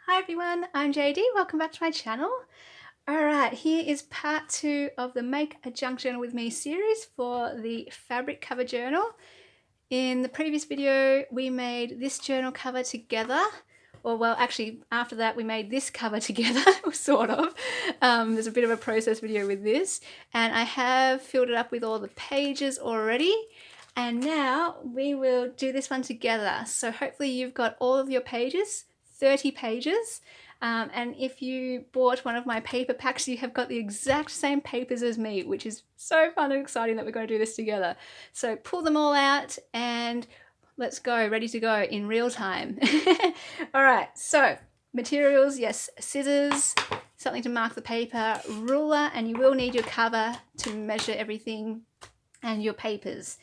Hi everyone, I'm JD. Welcome back to my channel. Alright, here is part 2 of the Make a Junk Journal with Me series for the fabric cover journal. In the previous video, we made this journal cover together. Or well, actually, after that, we made this cover together, sort of. There's a bit of a process video with this. And I have filled it up with all the pages already. And now we will do this one together. So hopefully you've got all of your pages, 30 pages. And if you bought one of my paper packs, you have got the exact same papers as me, which is so fun and exciting that we're going to do this together. So pull them all out and let's go, ready to go in real time. All right, so materials, yes, scissors, something to mark the paper, ruler, and you will need your cover to measure everything, and your papers.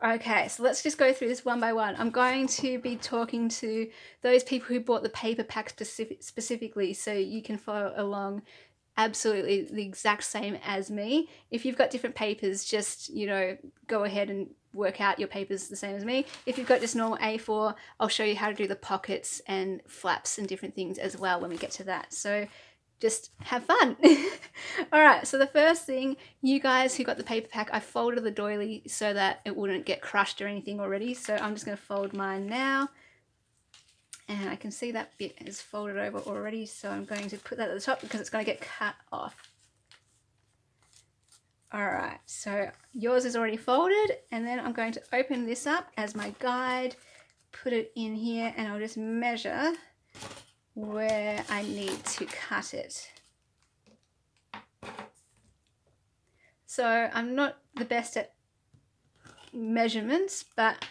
Okay, so let's just go through this one by one. I'm going to be talking to those people who bought the paper pack specifically, so you can follow along absolutely the exact same as me. If you've got different papers, just, go ahead and work out your papers the same as me. If you've got just normal A4, I'll show you how to do the pockets and flaps and different things as well when we get to that. So just have fun. All right, so the first thing, you guys who got the paper pack, I folded the doily so that it wouldn't get crushed or anything already. So I'm just going to fold mine now. And I can see that bit is folded over already, so I'm going to put that at the top because it's going to get cut off. Alright, so yours is already folded, and then I'm going to open this up as my guide, put it in here, and I'll just measure where I need to cut it. So I'm not the best at measurements, but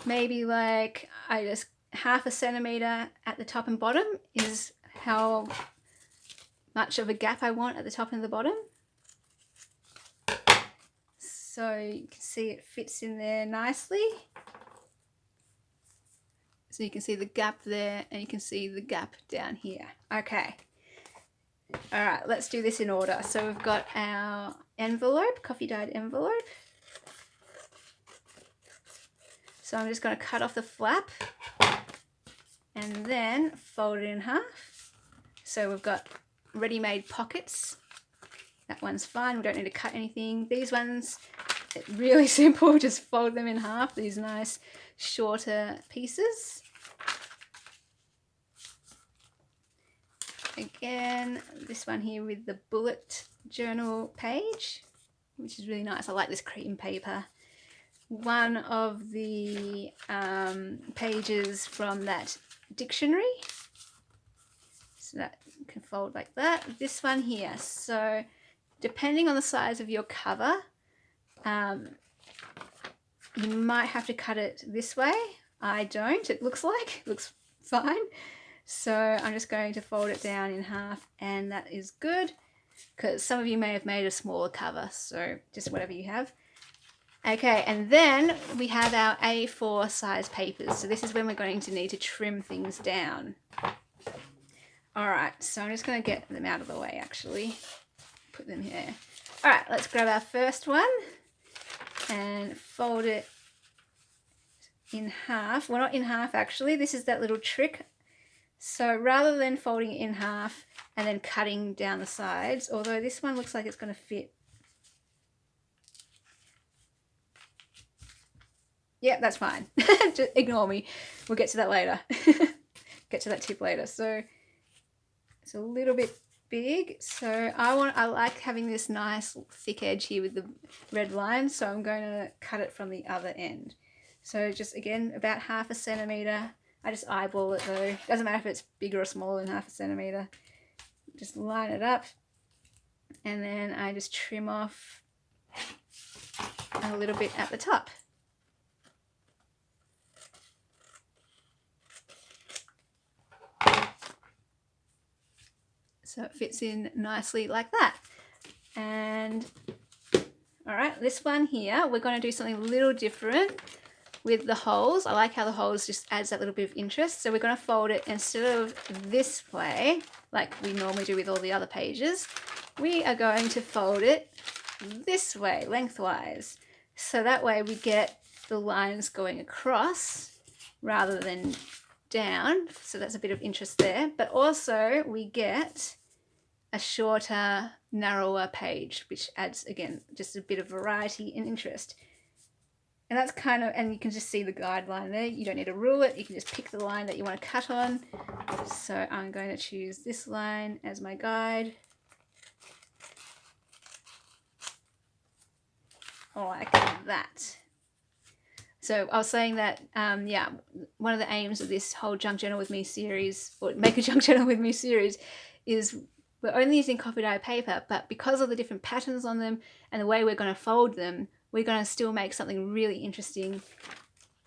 maybe like I just half a centimeter at the top and bottom is how much of a gap I want at the top and the bottom. So you can see it fits in there nicely. So you can see the gap there, and you can see the gap down here. Okay. All right, let's do this in order. So we've got our envelope, coffee dyed envelope. So I'm just going to cut off the flap and then fold it in half. So we've got ready-made pockets. That one's fine, we don't need to cut anything. These ones, it's really simple, just fold them in half, these nice shorter pieces. Again, this one here with the bullet journal page, which is really nice. I like this cream paper. One of the pages from that dictionary. So that can fold like that. This one here. So depending on the size of your cover, you might have to cut it this way. I don't. It looks fine. So I'm just going to fold it down in half, and that is good because some of you may have made a smaller cover, so just whatever you have. Okay, and then we have our A4 size papers. So this is when we're going to need to trim things down. All right, so I'm just going to get them out of the way actually. Put them here. All right, let's grab our first one and fold it in half. Well, not in half actually. This is that little trick. So rather than folding it in half and then cutting down the sides, although this one looks like it's going to fit. Yeah, that's fine. Just ignore me. We'll get to that later. Get to that tip later. So it's a little bit big. So I like having this nice thick edge here with the red line. So I'm going to cut it from the other end. So just again, about half a centimeter. I just eyeball it though. Doesn't matter if it's bigger or smaller than half a centimeter. Just line it up, and then I just trim off a little bit at the top. So it fits in nicely like that. And all right, this one here, we're going to do something a little different with the holes. I like how the holes just adds that little bit of interest. So we're going to fold it instead of this way, like we normally do with all the other pages. We are going to fold it this way, lengthwise. So that way we get the lines going across rather than down, so that's a bit of interest there, but also we get a shorter, narrower page, which adds, again, just a bit of variety and interest. And that's kind of, and you can just see the guideline there. You don't need to rule it. You can just pick the line that you want to cut on. So I'm going to choose this line as my guide. Like that. So I was saying that, yeah, one of the aims of this whole Junk Journal with Me series, or Make a Junk Journal with Me series, is we're only using coffee dye paper, but because of the different patterns on them and the way we're going to fold them, we're going to still make something really interesting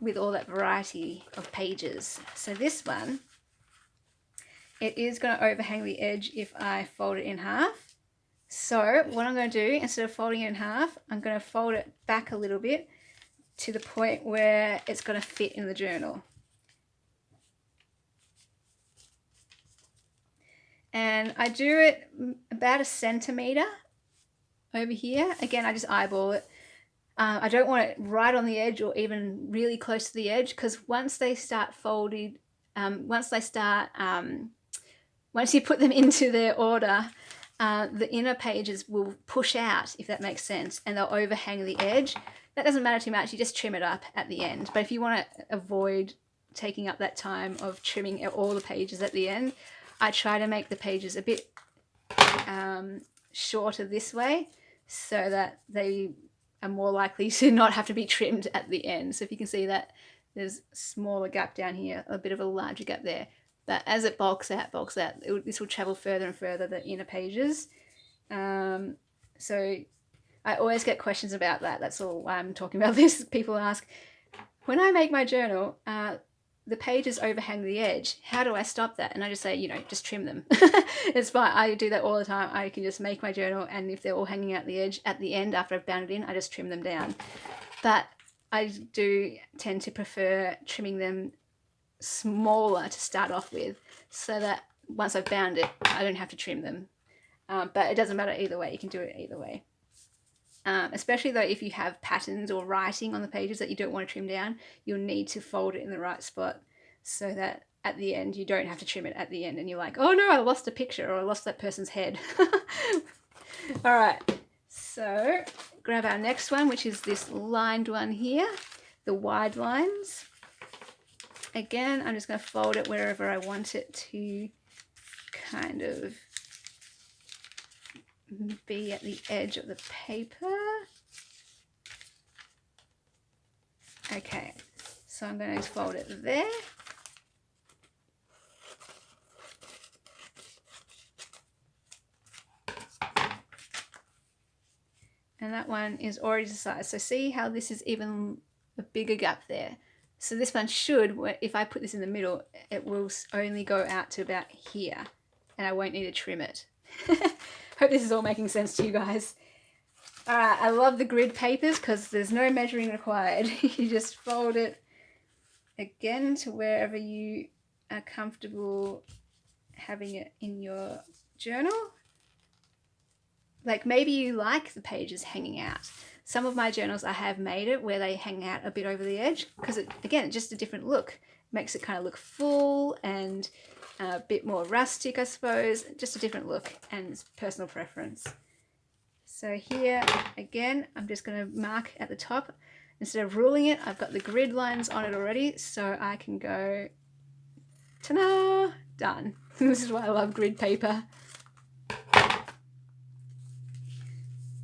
with all that variety of pages. So this one, it is going to overhang the edge if I fold it in half. So what I'm going to do, instead of folding it in half, I'm going to fold it back a little bit to the point where it's going to fit in the journal. And I do it about 1 centimeter over here. Again, I just eyeball it. I don't want it right on the edge or even really close to the edge, because once they start folded, once you put them into their order, the inner pages will push out, if that makes sense, and they'll overhang the edge. That doesn't matter too much, you just trim it up at the end. But if you want to avoid taking up that time of trimming all the pages at the end, I try to make the pages a bit shorter this way, so that they are more likely to not have to be trimmed at the end. So if you can see that there's a smaller gap down here, a bit of a larger gap there. But as it bulks out, this will travel further and further, the inner pages. So I always get questions about that. That's all why I'm talking about this. People ask, when I make my journal, the pages overhang the edge. How do I stop that? And I just say, you know, just trim them. It's fine. I do that all the time. I can just make my journal, and if they're all hanging out the edge at the end after I've bound it in, I just trim them down. But I do tend to prefer trimming them smaller to start off with, so that once I've bound it, I don't have to trim them. But it doesn't matter either way. You can do it either way. Especially though, if you have patterns or writing on the pages that you don't want to trim down, you'll need to fold it in the right spot, so that at the end you don't have to trim it at the end and you're like, oh no, I lost a picture, or I lost that person's head. All right, so grab our next one, which is this lined one here, the wide lines. Again, I'm just going to fold it wherever I want it to kind of be at the edge of the paper. Okay, so I'm going to fold it there. And that one is already decided. So see how this is even a bigger gap there. So this one should, if I put this in the middle, it will only go out to about here, and I won't need to trim it. Hope this is all making sense to you guys. Alright, I love the grid papers because there's no measuring required. You just fold it again to wherever you are comfortable having it in your journal. Like maybe you like the pages hanging out. Some of my journals I have made it where they hang out a bit over the edge, because again, just a different look. It makes it kind of look full and a bit more rustic, I suppose. Just a different look, and it's personal preference. So here, again, I'm just going to mark at the top. Instead of ruling it, I've got the grid lines on it already, so I can go, ta-da, done. This is why I love grid paper.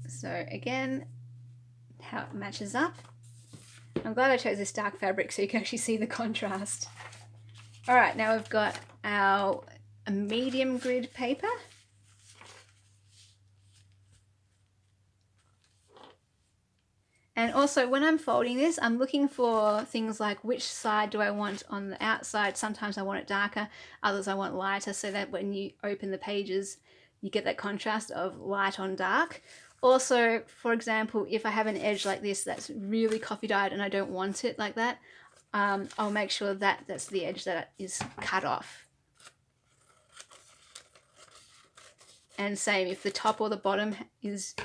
So again, how it matches up. I'm glad I chose this dark fabric so you can actually see the contrast. All right, now we've got our medium grid paper. And also when I'm folding this, I'm looking for things like which side do I want on the outside. Sometimes I want it darker, others I want lighter, so that when you open the pages, you get that contrast of light on dark. Also, for example, if I have an edge like this that's really coffee dyed and I don't want it like that, I'll make sure that that's the edge that is cut off. And same, if the top or the bottom is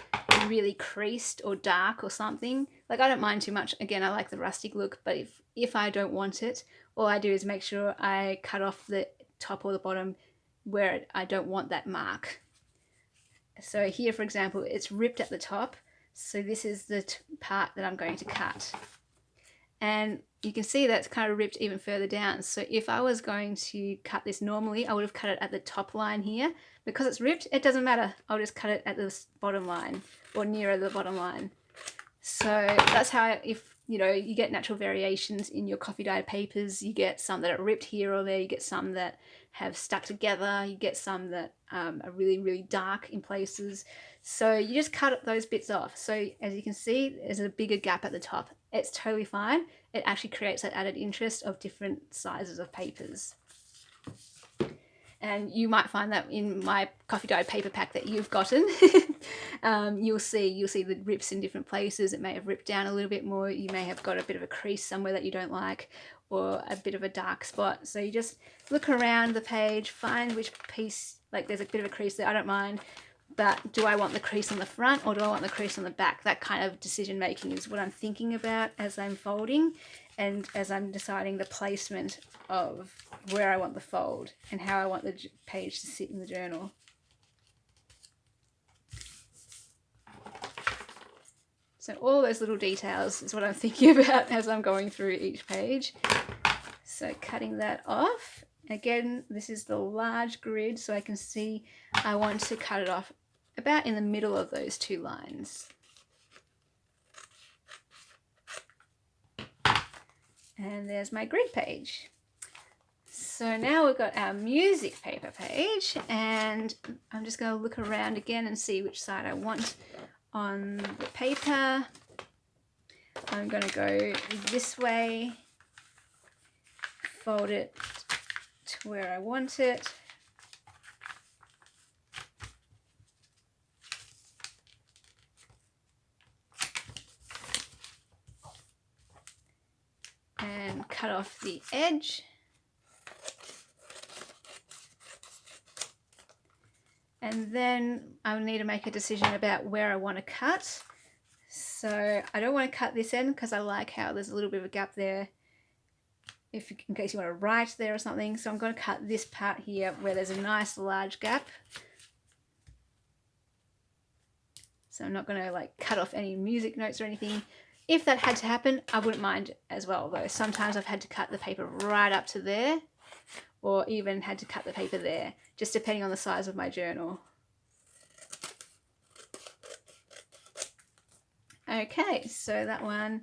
really creased or dark or something, like I don't mind too much. Again, I like the rustic look, but if I don't want it, all I do is make sure I cut off the top or the bottom where I don't want that mark. So here, for example, it's ripped at the top, so this is the part that I'm going to cut. And you can see that's kind of ripped even further down. So if I was going to cut this normally, I would have cut it at the top line here. Because it's ripped, it doesn't matter. I'll just cut it at the bottom line or nearer the bottom line. So that's how, if you know, you get natural variations in your coffee dyed papers. You get some that are ripped here or there. You get some that have stuck together. You get some that are really, really dark in places. So you just cut those bits off. So as you can see, there's a bigger gap at the top. It's totally fine. It actually creates that added interest of different sizes of papers. And you might find that in my coffee dyed paper pack that you've gotten, you'll see the rips in different places. It may have ripped down a little bit more. You may have got a bit of a crease somewhere that you don't like, or a bit of a dark spot. So you just look around the page, find which piece, like there's a bit of a crease there, I don't mind, but do I want the crease on the front or do I want the crease on the back? That kind of decision making is what I'm thinking about as I'm folding and as I'm deciding the placement of where I want the fold and how I want the page to sit in the journal. So all those little details is what I'm thinking about as I'm going through each page. So cutting that off. Again, this is the large grid, so I can see I want to cut it off about in the middle of those two lines. And there's my grid page. So now we've got our music paper page, and I'm just going to look around again and see which side I want on the paper. I'm going to go this way, fold it to where I want it. And cut off the edge. And then I need to make a decision about where I want to cut. So I don't want to cut this end because I like how there's a little bit of a gap there in case you want to write there or something. So I'm going to cut this part here where there's a nice large gap. So I'm not going to like cut off any music notes or anything. If that had to happen, I wouldn't mind as well though. Sometimes I've had to cut the paper right up to there, or even had to cut the paper there, just depending on the size of my journal. Okay, so that one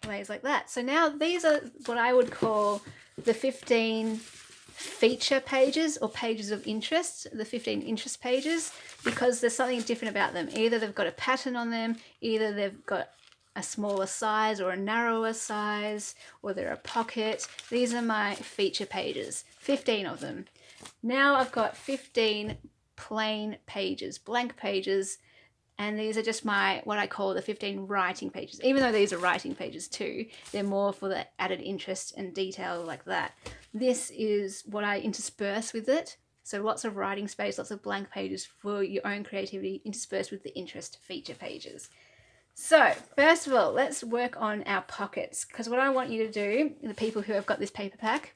lays like that. So now these are what I would call the 15 feature pages or pages of interest, the 15 interest pages, because there's something different about them. Either they've got a pattern on them, either they've got a smaller size or a narrower size, or they're a pocket. These are my feature pages, 15 of them. Now I've got 15 plain pages, blank pages, and these are just my, what I call the 15 writing pages. Even though these are writing pages too, they're more for the added interest and detail like that. This is what I intersperse with it. So lots of writing space, lots of blank pages for your own creativity interspersed with the interest feature pages. So first of all, let's work on our pockets, because what I want you to do, the people who have got this paper pack,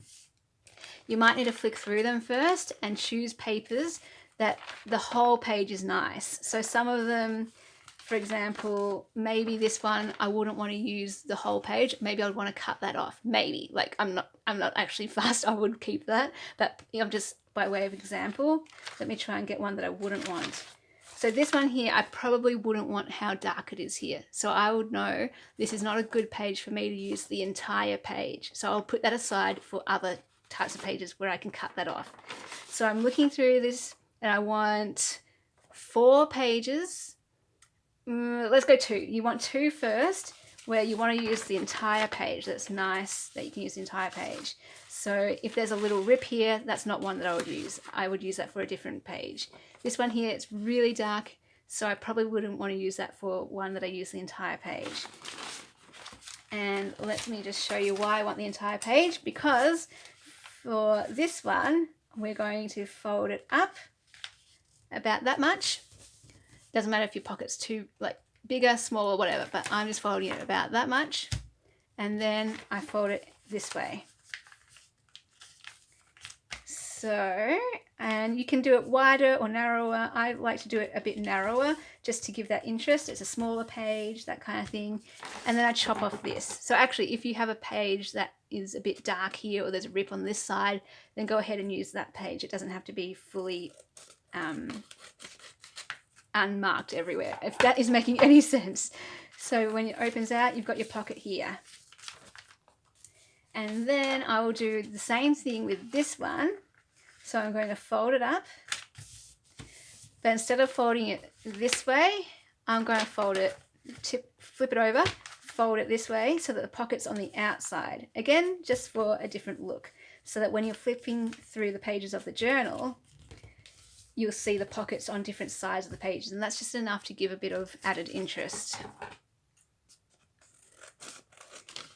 you might need to flick through them first and choose papers that the whole page is nice. So some of them, for example, maybe this one, I wouldn't want to use the whole page. Maybe I'd want to cut that off. Maybe, like I'm not actually fussed. I would keep that, but I'm just by way of example. Let me try and get one that I wouldn't want. So this one here, I probably wouldn't want how dark it is here. So I would know this is not a good page for me to use the entire page. So I'll put that aside for other types of pages where I can cut that off. So I'm looking through this and I want 4 pages. Let's go 2. You want 2 first, where you want to use the entire page. That's nice that you can use the entire page. So if there's a little rip here, that's not one that I would use. I would use that for a different page. This one here, it's really dark, so I probably wouldn't want to use that for one that I use the entire page. And let me just show you why I want the entire page, because for this one, we're going to fold it up about that much. Doesn't matter if your pocket's too like bigger, smaller, whatever, but I'm just folding it about that much. and then I fold it this way. So, and you can do it wider or narrower. I like to do it a bit narrower just to give that interest. It's a smaller page, that kind of thing. And then I chop off this. So actually, if you have a page that is a bit dark here or there's a rip on this side, then go ahead and use that page. It doesn't have to be fully unmarked everywhere, if that is making any sense. So when it opens out, you've got your pocket here. And then I will do the same thing with this one. So I'm going to fold it up, but instead of folding it this way, I'm going to fold it, flip it over, fold it this way so that the pocket's on the outside. Again, just for a different look, so that when you're flipping through the pages of the journal, you'll see the pockets on different sides of the pages, and that's just enough to give a bit of added interest.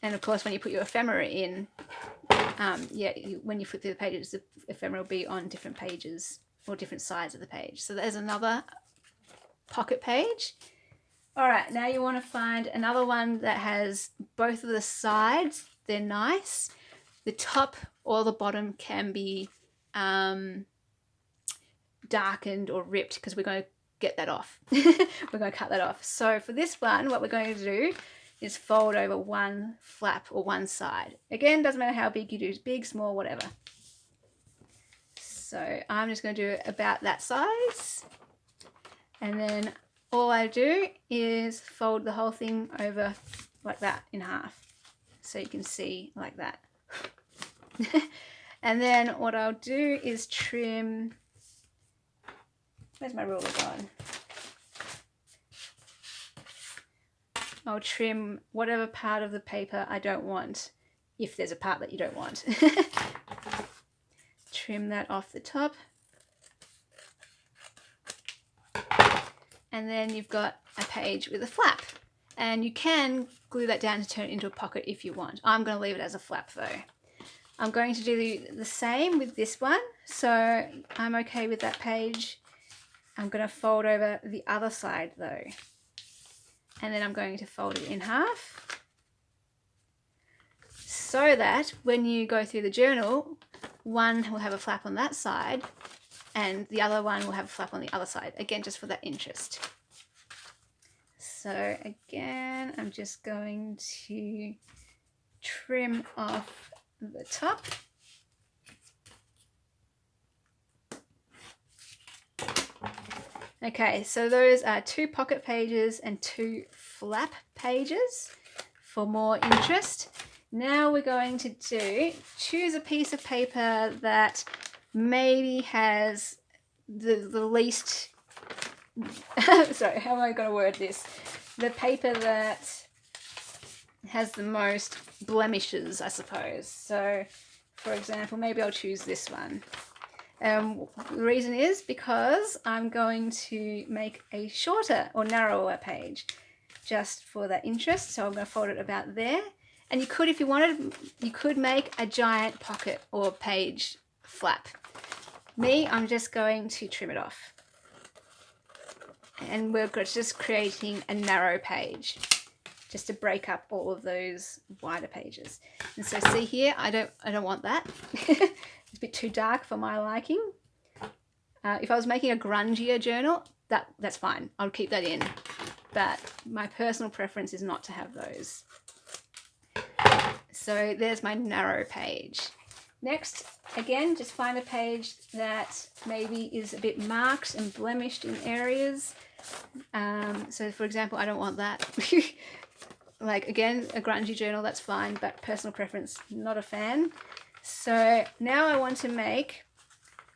And of course, when you put your ephemera in, when you flip through the pages, the ephemera will be on different pages or different sides of the page. So there's another pocket page. All right, now you want to find another one that has both of the sides. They're nice. The top or the bottom can be darkened or ripped because we're going to get that off. We're going to cut that off. So for this one, what we're going to do is fold over one flap or one side. Again, doesn't matter how big you do, big, small, whatever. So I'm just going to do it about that size. And then all I do is fold the whole thing over like that in half. So you can see like that. And then what I'll do is trim, where's my ruler gone? I'll trim whatever part of the paper I don't want, if there's a part that you don't want. Trim that off the top. And then you've got a page with a flap. And you can glue that down to turn it into a pocket if you want. I'm going to leave it as a flap though. I'm going to do the same with this one. So I'm okay with that page. I'm going to fold over the other side though. And then I'm going to fold it in half so that when you go through the journal, one will have a flap on that side and the other one will have a flap on the other side. Again, just for that interest. So again, I'm just going to trim off the top. Okay, so those are 2 pocket pages and 2 flap pages for more interest. Now we're going to choose a piece of paper that maybe has the least, sorry, how am I going to word this? The paper that has the most blemishes, I suppose. So, for example, maybe I'll choose this one. The reason is because I'm going to make a shorter or narrower page just for that interest. So I'm going to fold it about there. And you could, if you wanted, you could make a giant pocket or page flap. Me, I'm just going to trim it off. And we're just creating a narrow page just to break up all of those wider pages. And so see here, I don't want that. It's a bit too dark for my liking. If I was making a grungier journal, that's fine. I'll keep that in. But my personal preference is not to have those. So there's my narrow page. Next, again, just find a page that maybe is a bit marked and blemished in areas. So for example, I don't want that. Like again, a grungy journal, that's fine, but personal preference, not a fan. So now I want to make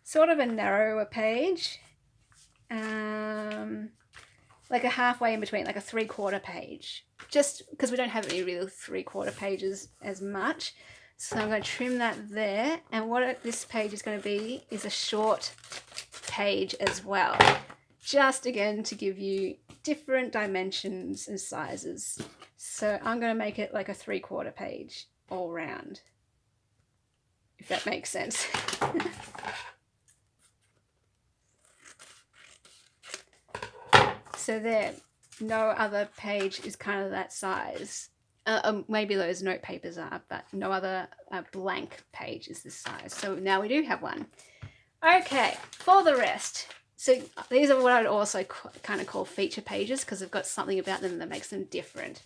sort of a narrower page, like a halfway in between, like a 3/4 page, just because we don't have any real 3/4 pages as much. So I'm going to trim that there, and what this page is going to be is a short page as well, just again to give you different dimensions and sizes. So I'm going to make it like a 3/4 page all round, if that makes sense. So there, no other page is kind of that size. Maybe those note papers are, but no other blank page is this size. So now we do have one. Okay, for the rest. So these are what I would also kind of call feature pages because they've got something about them that makes them different.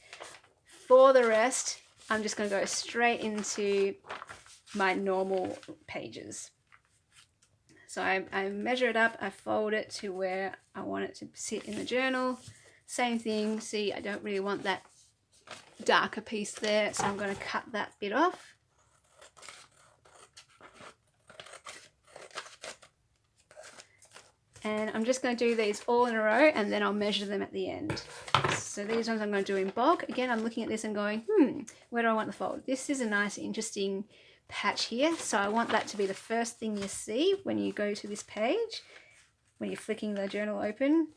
For the rest, I'm just going to go straight into my normal pages. So I measure it up, I fold it to where I want it to sit in the journal. Same thing, see, I don't really want that darker piece there, so I'm going to cut that bit off. And I'm just going to do these all in a row and then I'll measure them at the end. So these ones I'm going to do in bulk. Again, I'm looking at this and going, where do I want the fold? This is a nice, interesting patch here. So I want that to be the first thing you see when you go to this page, when you're flicking the journal open.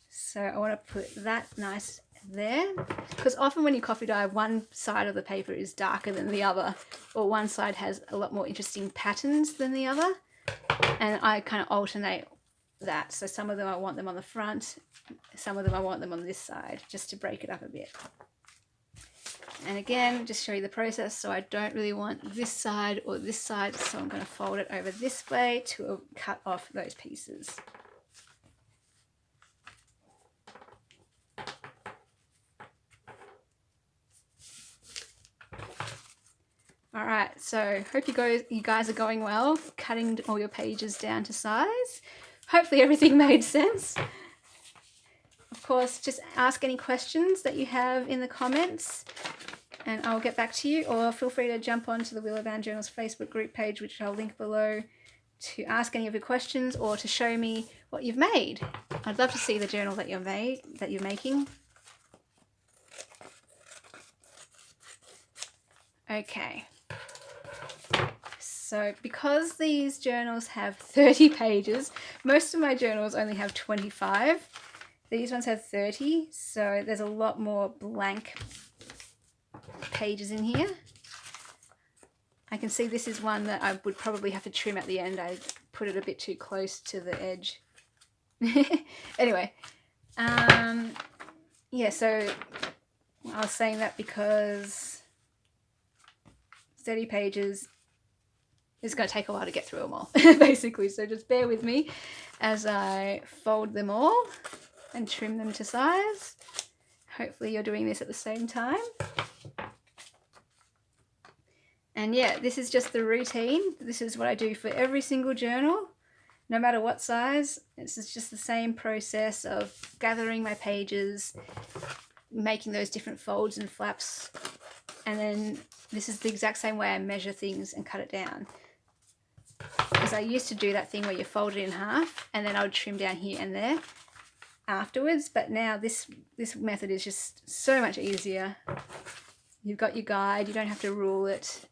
So I want to put that nice there, because often when you coffee dye, one side of the paper is darker than the other, or one side has a lot more interesting patterns than the other, and I kind of alternate that. So some of them I want them on the front, some of them I want them on this side, just to break it up a bit. And again, just show you the process. So I don't really want this side or this side, so I'm going to fold it over this way to cut off those pieces. All right, so hope you guys are going well, cutting all your pages down to size. Hopefully everything made sense. Of course, just ask any questions that you have in the comments and I'll get back to you, or feel free to jump onto the Willowbound Journals Facebook group page, which I'll link below, to ask any of your questions or to show me what you've made. I'd love to see the journal that you're making. Okay. So because these journals have 30 pages, most of my journals only have 25. These ones have 30, so there's a lot more blank pages in here. I can see this is one that I would probably have to trim at the end. I put it a bit too close to the edge. Anyway, yeah, so I was saying that because 30 pages, it's going to take a while to get through them all, basically. So just bear with me as I fold them all and trim them to size. Hopefully you're doing this at the same time. And yeah, this is just the routine. This is what I do for every single journal, no matter what size. This is just the same process of gathering my pages, making those different folds and flaps, and then this is the exact same way I measure things and cut it down. Because I used to do that thing where you fold it in half and then I would trim down here and there afterwards, but now this method is just so much easier. You've got your guide, you don't have to rule it,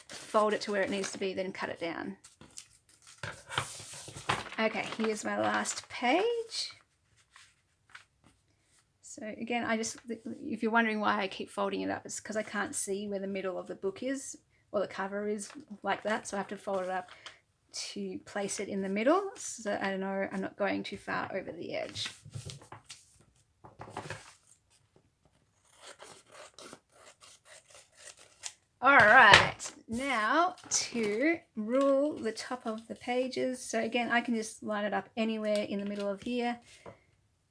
fold it to where it needs to be, then cut it down. Okay, here's my last page. So again, if you're wondering why I keep folding it up, it's because I can't see where the middle of the book is, or the cover is like that, so I have to fold it up to place it in the middle, so I know I'm not going too far over the edge. All right, now to rule the top of the pages. So again, I can just line it up anywhere in the middle of here,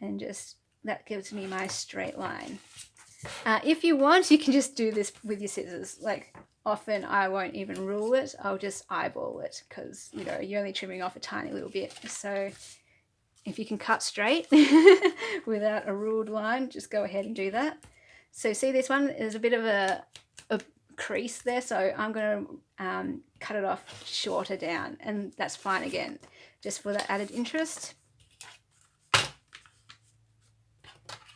and just that gives me my straight line. If you want, you can just do this with your scissors. Like, often I won't even rule it, I'll just eyeball it, because you know you're only trimming off a tiny little bit. So if you can cut straight without a ruled line, just go ahead and do that. So see, this one is a bit of a crease there, so I'm going to cut it off shorter down, and that's fine again, just for the added interest.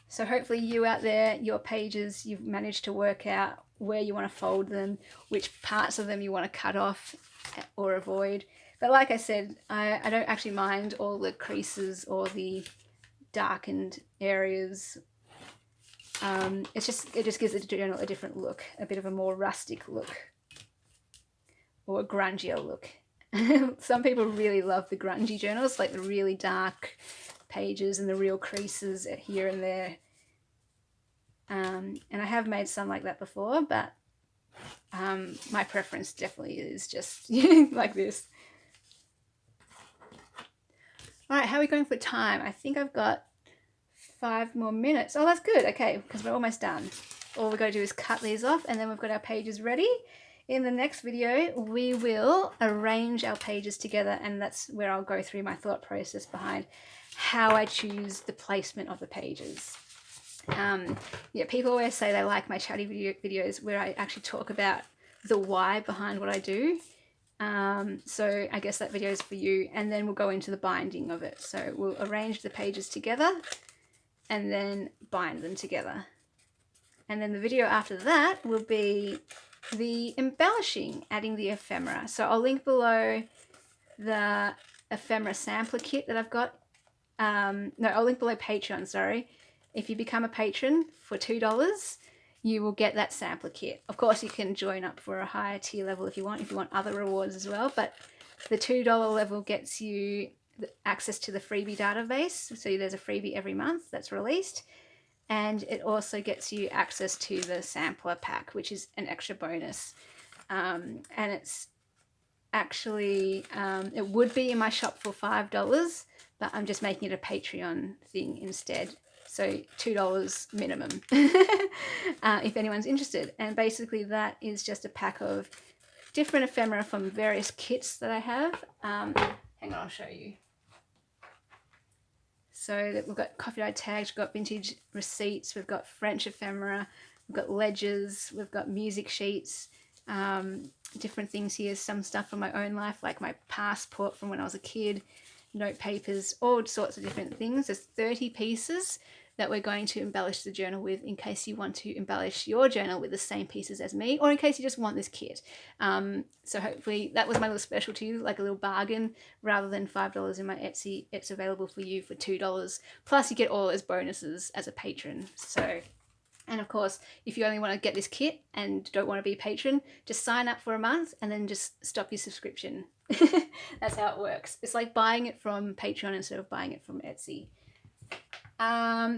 So hopefully you out there, your pages, you've managed to work out where you want to fold them, which parts of them you want to cut off or avoid. But like I said, I don't actually mind all the creases or the darkened areas. It just gives the journal a different look, a bit of a more rustic look, or a grungier look. Some people really love the grungy journals, like the really dark pages and the real creases here and there. And I have made some like that before, but my preference definitely is just like this. All right, how are we going for time? I think I've got 5 more minutes. Oh, that's good. Okay, because we're almost done. All we've got to do is cut these off, and then we've got our pages ready. In the next video, we will arrange our pages together, and that's where I'll go through my thought process behind how I choose the placement of the pages. Yeah, people always say they like my chatty videos where I actually talk about the why behind what I do. So I guess that video is for you, and then we'll go into the binding of it. So we'll arrange the pages together and then bind them together. And then the video after that will be the embellishing, adding the ephemera. So I'll link below the ephemera sampler kit that I've got. No, I'll link below Patreon, sorry. If you become a patron for $2, you will get that sampler kit. Of course, you can join up for a higher tier level if you want other rewards as well. But the $2 level gets you access to the freebie database. So there's a freebie every month that's released. And it also gets you access to the sampler pack, which is an extra bonus. And it's actually, it would be in my shop for $5, but I'm just making it a Patreon thing instead. So $2 minimum if anyone's interested. And basically that is just a pack of different ephemera from various kits that I have. Hang on, I'll show you. So that we've got coffee dye tags, we've got vintage receipts, we've got French ephemera, we've got ledgers, we've got music sheets, different things here, some stuff from my own life, like my passport from when I was a kid, note papers, all sorts of different things. There's 30 pieces that we're going to embellish the journal with, in case you want to embellish your journal with the same pieces as me, or in case you just want this kit. So hopefully that was my little special to you, like a little bargain. Rather than $5 in my Etsy, it's available for you for $2. Plus you get all as bonuses as a patron. So, and of course, if you only want to get this kit and don't want to be a patron, just sign up for a month and then just stop your subscription. That's how it works. It's like buying it from Patreon instead of buying it from Etsy.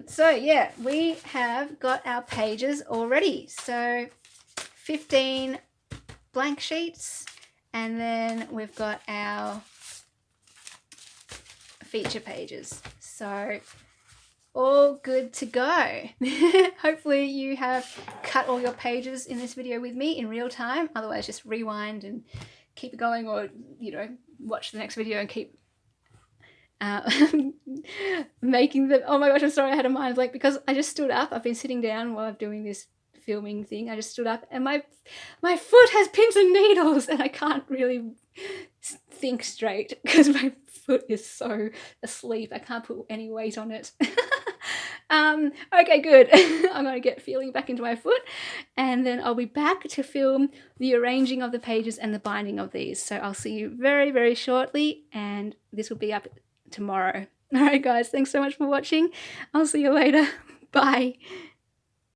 So yeah, we have got our pages already. So 15 blank sheets, and then we've got our feature pages. So all good to go. Hopefully you have cut all your pages in this video with me in real time. Otherwise just rewind and keep it going, or watch the next video and keep making them. Oh my gosh, I'm sorry, I had a mind blank because I just stood up. I've been sitting down while I'm doing this filming thing. I just stood up and my foot has pins and needles and I can't really think straight because my foot is so asleep. I can't put any weight on it. Okay, good. I'm going to get feeling back into my foot, and then I'll be back to film the arranging of the pages and the binding of these. So I'll see you very, very shortly, and this will be up tomorrow. All right, guys, thanks so much for watching. I'll see you later. Bye.